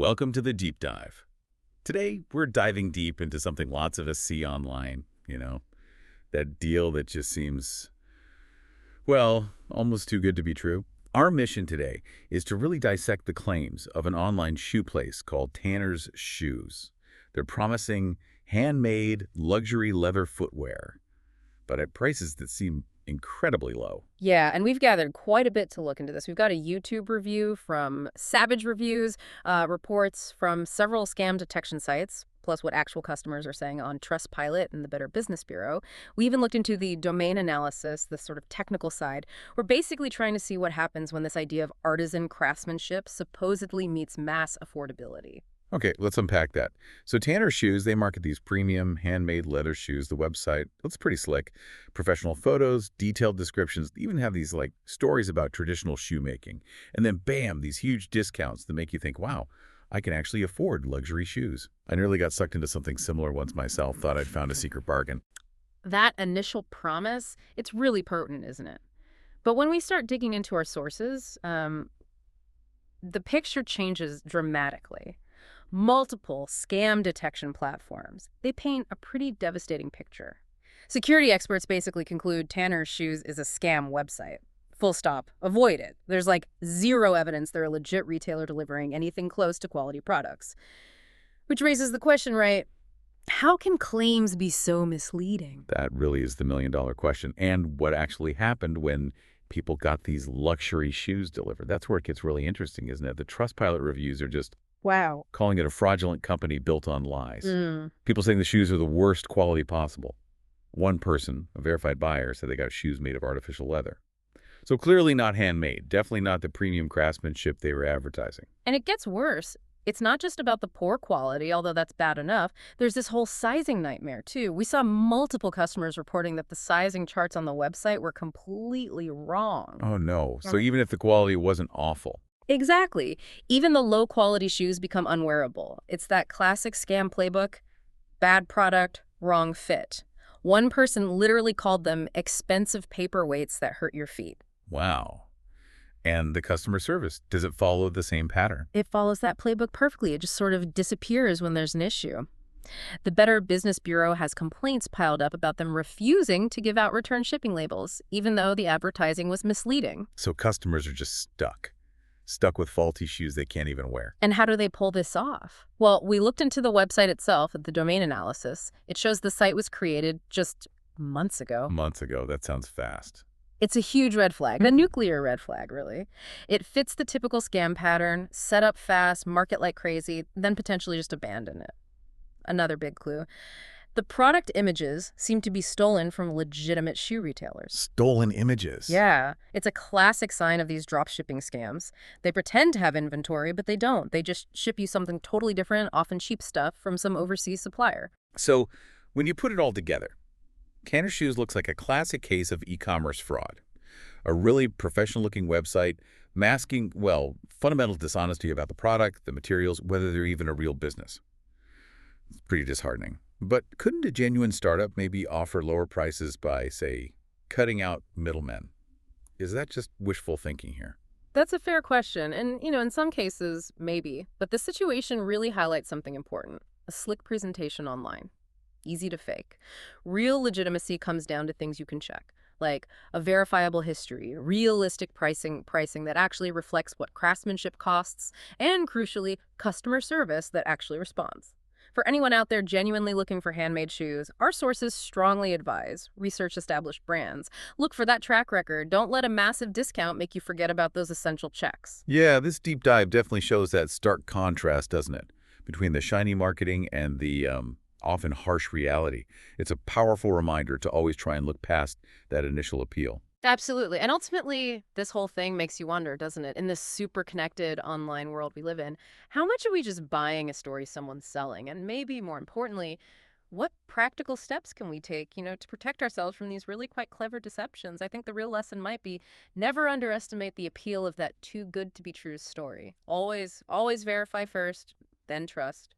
Welcome to the deep dive. Today, we're diving deep into something lots of us see online, that deal that just seems, well, almost too good to be true. Our mission today is to really dissect the claims of an online shoe place called Tanner's Shoes. They're promising handmade luxury leather footwear, but at prices that seem incredibly low. Yeah, and we've gathered quite a bit to look into this. We've got a YouTube review from Savage Reviews, reports from several scam detection sites, plus what actual customers are saying on Trustpilot and the Better Business Bureau. We even looked into the domain analysis, the sort of technical side. We're basically trying to see what happens when this idea of artisan craftsmanship supposedly meets mass affordability. Okay, let's unpack that. So Tanner Shoes, they market these premium handmade leather shoes. The website looks pretty slick. Professional photos, detailed descriptions, they even have these like stories about traditional shoemaking. And then bam, these huge discounts that make you think, wow, I can actually afford luxury shoes. I nearly got sucked into something similar once myself, thought I'd found a secret bargain. That initial promise, it's really potent, isn't it? But when we start digging into our sources, the picture changes dramatically. Multiple scam detection platforms. They paint a pretty devastating picture. Security experts basically conclude Tanner's Shoes is a scam website. Full stop. Avoid it. There's like zero evidence they're a legit retailer delivering anything close to quality products. Which raises the question, right? How can claims be so misleading? That really is the million-dollar question. And what actually happened when people got these luxury shoes delivered? That's where it gets really interesting, isn't it? The Trustpilot reviews are just Wow. calling it a fraudulent company built on lies. Mm. People saying the shoes are the worst quality possible. One person, a verified buyer, said they got shoes made of artificial leather. So clearly not handmade, definitely not the premium craftsmanship they were advertising. And it gets worse. It's not just about the poor quality, although that's bad enough. There's this whole sizing nightmare, too. We saw multiple customers reporting that the sizing charts on the website were completely wrong. Oh no, so even if the quality wasn't awful. Exactly. Even the low-quality shoes become unwearable. It's that classic scam playbook: bad product, wrong fit. One person literally called them expensive paperweights that hurt your feet. Wow. And the customer service, does it follow the same pattern? It follows that playbook perfectly. It just sort of disappears when there's an issue. The Better Business Bureau has complaints piled up about them refusing to give out return shipping labels, even though the advertising was misleading. So customers are just stuck with faulty shoes they can't even wear. And how do they pull this off? Well, we looked into the website itself at the domain analysis. It shows the site was created just months ago. Months ago, that sounds fast. It's a huge red flag, a nuclear red flag, really. It fits the typical scam pattern: set up fast, market like crazy, then potentially just abandon it. Another big clue. The product images seem to be stolen from legitimate shoe retailers. Stolen images. Yeah, it's a classic sign of these drop shipping scams. They pretend to have inventory, but they don't. They just ship you something totally different, often cheap stuff, from some overseas supplier. So when you put it all together, Tanner Shoes looks like a classic case of e-commerce fraud. A really professional-looking website masking, well, fundamental dishonesty about the product, the materials, whether they're even a real business. It's pretty disheartening. But couldn't a genuine startup maybe offer lower prices by, say, cutting out middlemen? Is that just wishful thinking here? That's a fair question, and, in some cases, maybe. But the situation really highlights something important: a slick presentation online. Easy to fake. Real legitimacy comes down to things you can check, like a verifiable history, realistic pricing that actually reflects what craftsmanship costs, and crucially, customer service that actually responds. For anyone out there genuinely looking for handmade shoes, our sources strongly advise: research established brands. Look for that track record. Don't let a massive discount make you forget about those essential checks. Yeah, this deep dive definitely shows that stark contrast, doesn't it? Between the shiny marketing and the often harsh reality. It's a powerful reminder to always try and look past that initial appeal. Absolutely. And ultimately, this whole thing makes you wonder, doesn't it? In this super connected online world we live in, how much are we just buying a story someone's selling? And maybe more importantly, what practical steps can we take, to protect ourselves from these really quite clever deceptions? I think the real lesson might be: never underestimate the appeal of that too good to be true story. Always verify first, then trust.